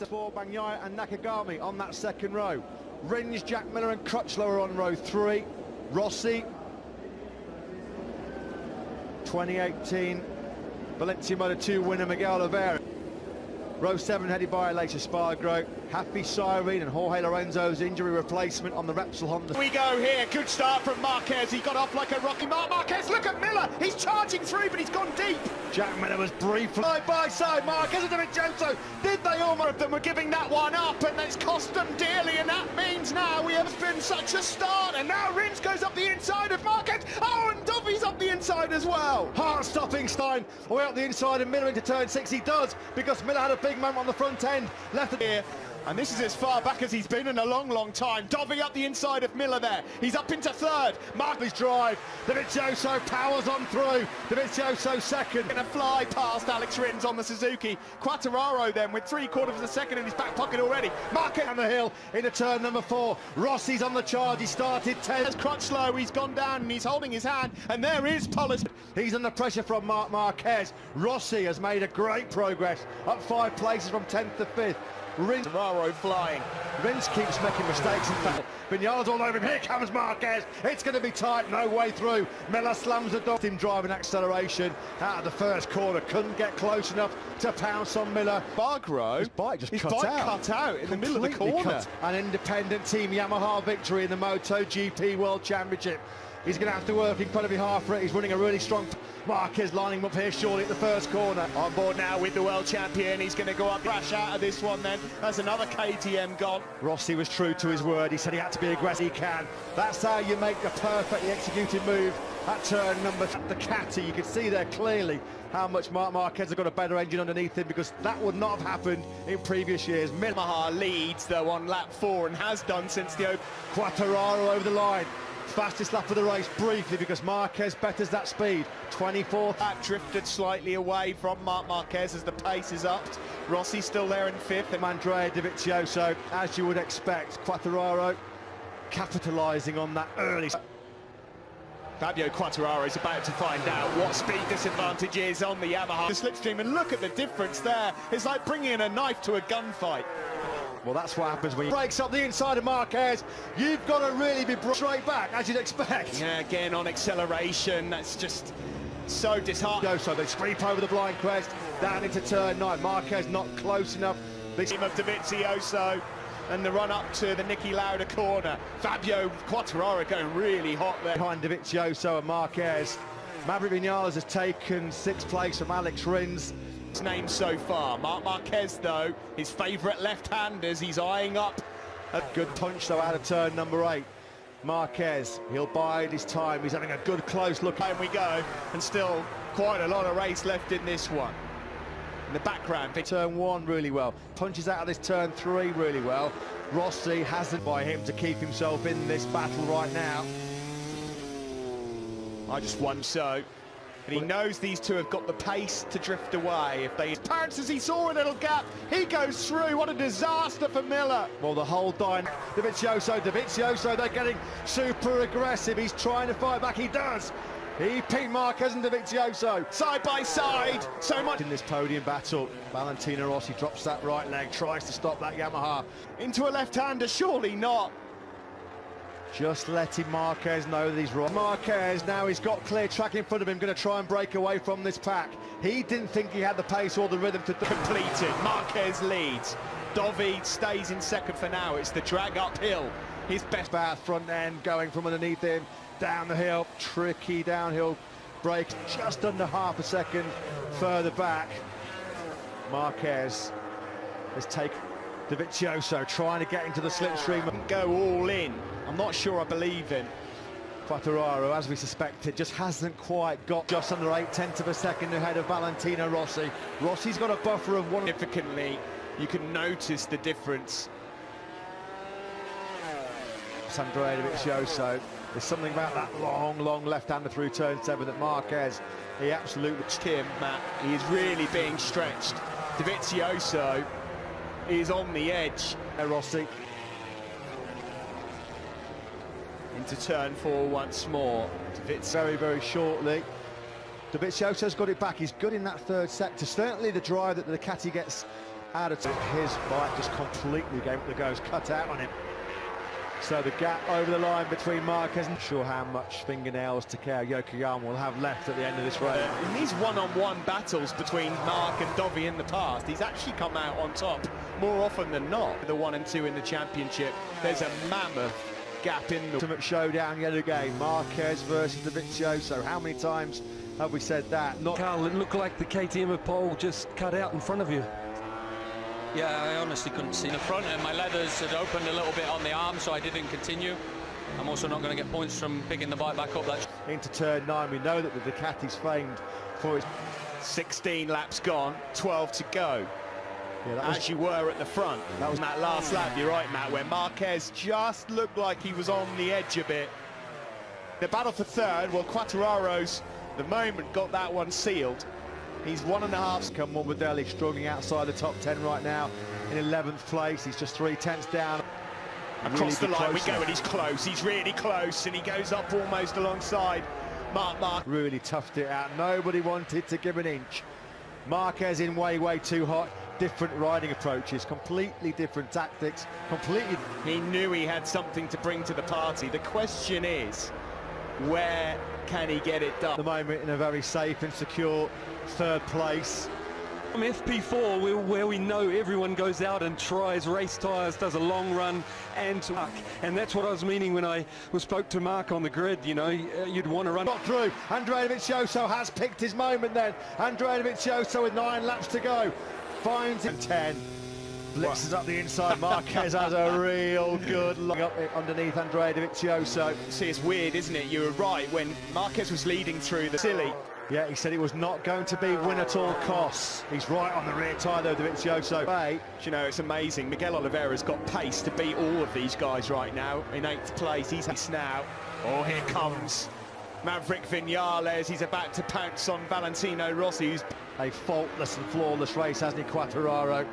For Bagnaia and Nakagami on that second row. Rins, Jack Miller and Crutchlow are on row 3. Rossi. 2018 Valencia Moto 2 winner Miguel Oliveira. Row 7 headed by Aleix Espargaro. Happy Cyrene and Jorge Lorenzo's injury replacement on the Repsol Honda. We go here, good start from Marquez. He got off like a rocky. Marquez, look at Miller. He's charging through, but he's gone deep. Jack Miller was briefly side by side. Marquez and Dovizioso. Did they almost? Them were giving that one up, and it's cost them dearly. And that means now we have been such a start. And now Rins goes up the inside of Marquez. Oh, and Dovy's up the inside as well. Heart-stopping Stein away up the inside and Miller into turn 6. He does, because Miller had a big moment on the front end. Left it here. And this is as far back as he's been in a long, long time. Dovey up the inside of Miller there. He's up into third. Marquez drive. Dovizioso powers on through. Dovizioso second. Gonna fly past Alex Rins on the Suzuki. Quartararo then with 3/4 of a second in his back pocket already. Marquez on the hill into turn number 4. Rossi's on the charge. He started 10. As Crutchlow, he's gone down and he's holding his hand. And there is Polis. He's under pressure from Marquez. Rossi has made a great progress. Up 5 places from 10th to 5th. Rins flying. Rins keeps making mistakes. In fact, Vignales all over him. Here comes Marquez. It's going to be tight. No way through. Miller slams the door. Him driving acceleration out of the first corner. Couldn't get close enough to pounce on Miller. His bike just cut out in the middle of the corner. An independent team Yamaha victory in the MotoGP World Championship. He's going to have to work incredibly hard for it. He's running a really strong. Marquez lining him up here surely at the first corner. On board now with the world champion. He's going to go up, crash out of this one then. That's another KTM gone. Rossi was true to his word. He said he had to be aggressive. He can. That's how you make a perfectly executed move at turn number the Catty. You can see there clearly how much Marquez has got a better engine underneath him, because that would not have happened in previous years. Yamaha leads though on lap 4 and has done since the open. Quartararo over the line. Fastest lap of the race briefly, because Marquez betters that speed. 24th. That drifted slightly away from Marquez as the pace is upped. Rossi still there in 5th. And Andrea Dovizioso, as you would expect. Quattararo capitalising on that early. Fabio Quartararo is about to find out what speed disadvantage is on the Yamaha. The slipstream, and look at the difference there. It's like bringing a knife to a gunfight. Well, that's what happens when you breaks up the inside of Marquez. You've got to really be straight back, as you'd expect. Yeah, again on acceleration, that's just so disheartening. So they scrape over the blind crest, down into turn 9. Marquez not close enough. Team of Dovizioso and the run up to the Niki Lauda corner. Fabio Quartararo going really hot there. Behind Dovizioso and Marquez. Maverick Viñales has taken 6th place from Alex Rins. His name so far. Marquez though, his favourite left-handers, he's eyeing up. A good punch though out of turn number 8. Marquez, he'll bide his time. He's having a good close look. And we go, and still quite a lot of race left in this one. In the background, turn 1 really well. Punches out of this turn 3 really well. Rossi hasn't by him to keep himself in this battle right now. I just won so. And he knows these two have got the pace to drift away. If they pounces, he saw a little gap. He goes through. What a disaster for Miller. Well, the whole Dovizioso, they're getting super aggressive. He's trying to fight back. He does. He pinned Marquez and Dovizioso side by side. So much in this podium battle. Valentino Rossi drops that right leg, tries to stop that Yamaha. Into a left-hander, surely not. Just letting Marquez know that he's wrong. Marquez, now he's got clear track in front of him, going to try and break away from this pack. He didn't think he had the pace or the rhythm to completed. Marquez leads. Dovi stays in 2nd for now. It's the drag uphill. His best front end going from underneath him, down the hill, tricky downhill break, just under half a second further back. Marquez has taken Dovizioso trying to get into the slipstream and go all in. I'm not sure I believe in. Quartararo, as we suspected, just hasn't quite got just under 0.8 of a second ahead of Valentino Rossi. Rossi's got a buffer of 1. Significantly, you can notice the difference. Andrea Dovizioso, there's something about that long left-hander through turn 7 that Marquez, he absolutely... Him, Matt, he is really being stretched. Dovizioso is on the edge. Rossi into turn 4 once more. Very shortly. Dovizioso's got it back. He's good in that 3rd sector. Certainly the drive that the Ducati gets out of his bike just completely gave it the goes, cut out on him. So the gap over the line between Marquez, not sure how much fingernails Takeo Yokoyama will have left at the end of this race. In these one-on-one battles between Mark and Dovi in the past, he's actually come out on top more often than not. The 1 and 2 in the championship, there's a mammoth gap in the ultimate showdown yet again. Marquez versus Dovizioso. How many times have we said that? Not Carl, it looked like the KTM pole just cut out in front of you. Yeah, I honestly couldn't see the front, and my leathers had opened a little bit on the arm, so I didn't continue. I'm also not going to get points from picking the bike back up. That's into turn 9. We know that the Ducati's famed for its 16 laps gone, 12 to go. Yeah, as you were at the front. That was that last lap, you're right, Matt, where Marquez just looked like he was on the edge a bit. The battle for third, well, Quartararo's the moment got that one sealed. He's 1.5. Come Morbidelli struggling outside the top 10 right now in 11th place. He's just 3/10 down. Across the line we go, and he's close. He's really close, and he goes up almost alongside Mark. Really toughed it out. Nobody wanted to give an inch. Marquez in way too hot. Different riding approaches, completely different tactics, completely. He knew he had something to bring to the party. The question is, where can he get it done? At the moment in a very safe and secure 3rd place. From FP4, where we know everyone goes out and tries race tyres, does a long run, and that's what I was meaning when I spoke to Mark on the grid. You know, you'd want to run. Got through. Andrea Dovizioso has picked his moment then. Andrea Dovizioso with 9 laps to go. Finds him 10. Blitzes up the inside. Marquez has a real good look up underneath Andrea Dovizioso. See, it's weird, isn't it? You were right when Marquez was leading through the silly. Yeah, he said it was not going to be win at all costs. He's right on the rear tyre though, Dovizioso. Hey. You know, it's amazing. Miguel Oliveira's got pace to beat all of these guys right now. In 8th place, he's now. Oh, here comes Maverick Vinales. He's about to pounce on Valentino Rossi, who's a faultless and flawless race, hasn't he, Quartararo?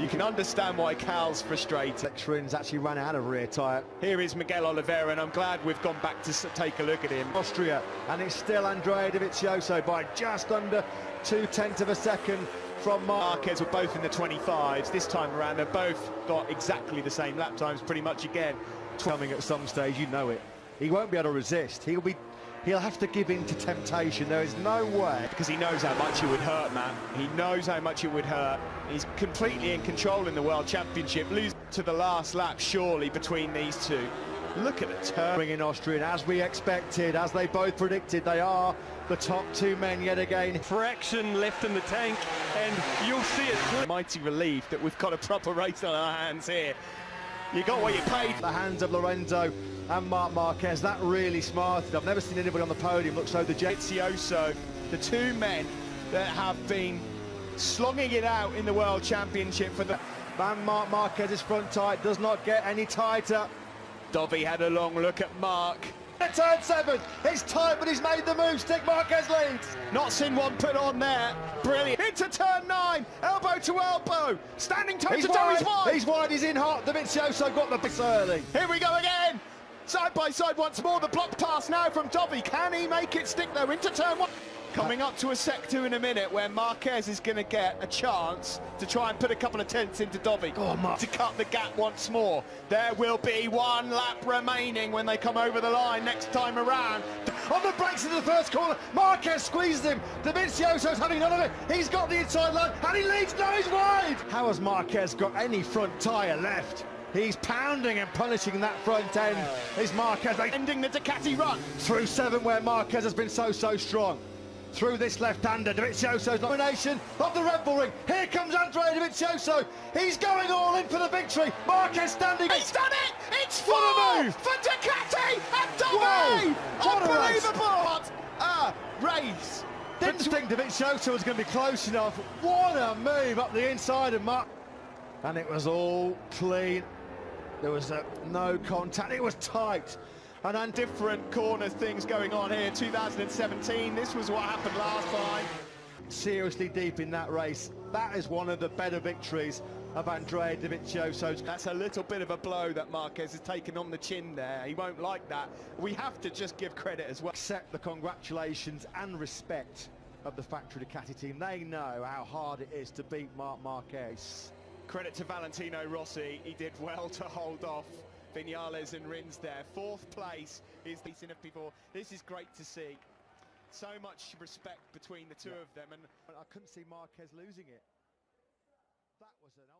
You can understand why Cal's frustrated. Lectrin's actually ran out of rear tyre. Here is Miguel Oliveira, and I'm glad we've gone back to take a look at him. Austria, and it's still Andrea Dovizioso by just under 0.2 of a second from Marquez. Were both in the 25s. This time around, they've both got exactly the same lap times, pretty much again. Coming at some stage, you know it. He won't be able to resist. He'll have to give in to temptation. There is no way. Because he knows how much it would hurt, man. He knows how much it would hurt. He's completely in control in the World Championship. Lose to the last lap, surely, between these two. Look at the turn. Bringing Austrian, as we expected, as they both predicted, they are the top 2 men yet again. Fraction left in the tank, and you'll see it. Mighty relief that we've got a proper race on our hands here. You got what you paid. The hands of Lorenzo and Marc Marquez, that really smarted. I've never seen anybody on the podium look so dejected. Dovizioso, the 2 men that have been slogging it out in the World Championship for the... Van Marc Marquez's front tyre does not get any tighter. Dovi had a long look at Mark. Turn 7, it's tight, but he's made the move. Stick Marquez leads. Not seen one put on there. Brilliant. Into turn 9, elbow to elbow. Standing toe to toe, he's wide. He's wide, he's in hot. Dovizioso got the bit early. Here we go again. Side by side once more. The block pass now from Dovi. Can he make it stick though? Into turn 1. Coming up to a sector in a minute where Marquez is going to get a chance to try and put a couple of tenths into Dovi to cut the gap once more. There will be 1 lap remaining when they come over the line next time around. On the brakes in the first corner, Marquez squeezed him. Dovizioso's having none of it. He's got the inside line and he leads. Now he's wide. How has Marquez got any front tyre left? He's pounding and punishing that front end. Is Marquez ending the Ducati run through 7 where Marquez has been so strong. Through this left-hander, Dovizioso's domination of the Red Bull ring. Here comes Andrea Dovizioso. He's going all in for the victory. Marquez standing. He's done it! It's 4 for Ducati and Dovi! Unbelievable! What a race! Didn't think Dovizioso was going to be close enough. What a move up the inside of Mark. And it was all clean. There was no contact. It was tight. And on different corner things going on here. 2017, this was what happened last time. Seriously deep in that race. That is one of the better victories of Andrea Dovizioso's. That's a little bit of a blow that Marquez has taken on the chin there. He won't like that. We have to just give credit as well. Accept the congratulations and respect of the factory Ducati team. They know how hard it is to beat Marc Marquez. Credit to Valentino Rossi, he did well to hold off Viñales and Rins there. Fourth place is beaten of people. This is great to see. So much respect between the two of them, and I couldn't see Marquez losing it. That was an